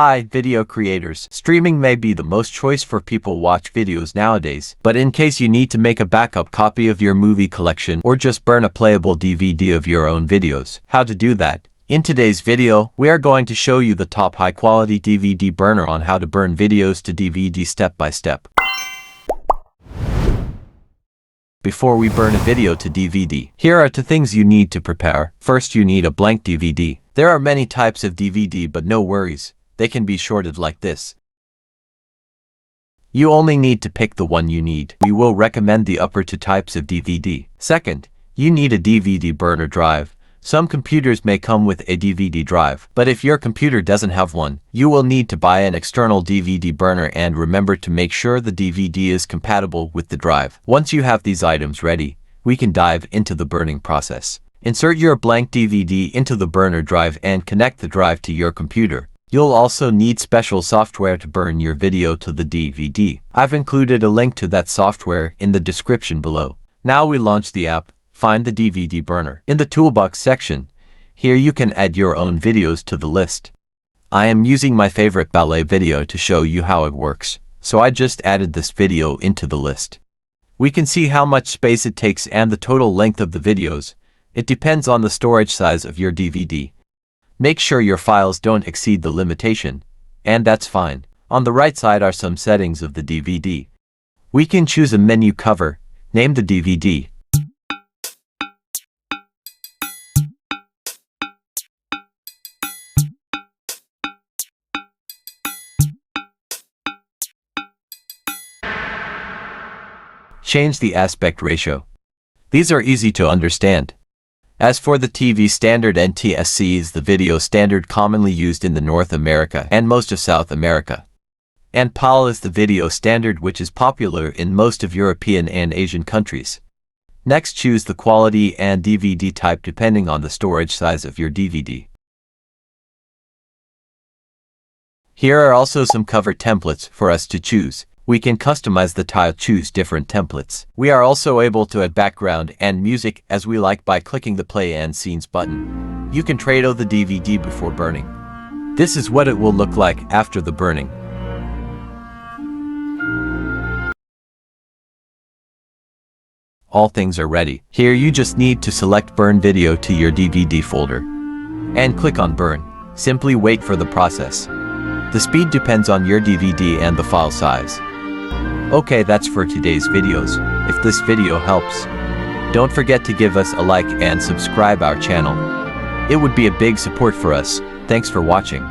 Hi, video creators. Streaming may be the most choice for people watch videos nowadays, but in case you need to make a backup copy of your movie collection or just burn a playable DVD of your own videos, how to do that? In today's video, we are going to show you the top high-quality DVD burner on how to burn videos to DVD step by step. Before we burn a video to DVD, here are 2 things you need to prepare. First, you need a blank DVD. There are many types of DVD, but no worries. They can be shorted like this. You only need to pick the one you need. We will recommend the upper 2 types of DVD. Second, you need a DVD burner drive. Some computers may come with a DVD drive, but if your computer doesn't have one, you will need to buy an external DVD burner and remember to make sure the DVD is compatible with the drive. Once you have these items ready, we can dive into the burning process. Insert your blank DVD into the burner drive and connect the drive to your computer. You'll also need special software to burn your video to the DVD. I've included a link to that software in the description below. Now we launch the app. Find the DVD burner. In the toolbox section, here you can add your own videos to the list. I am using my favorite ballet video to show you how it works, so I just added this video into the list. We can see how much space it takes and the total length of the videos. It depends on the storage size of your DVD. Make sure your files don't exceed the limitation, and that's fine. On the right side are some settings of the DVD. We can choose a menu cover, name the DVD. Change the aspect ratio. These are easy to understand. As for the TV standard, NTSC is the video standard commonly used in the North America and most of South America. And PAL is the video standard which is popular in most of European and Asian countries. Next, choose the quality and DVD type depending on the storage size of your DVD. Here are also some cover templates for us to choose. We can customize the tile, choose different templates. We are also able to add background and music as we like by clicking the play and scenes button. You can trade out the DVD before burning. This is what it will look like after the burning. All things are ready. Here you just need to select burn video to your DVD folder and click on burn. Simply wait for the process. The speed depends on your DVD and the file size. Okay, that's for today's videos. If this video helps, don't forget to give us a like and subscribe our channel. It would be a big support for us. Thanks for watching.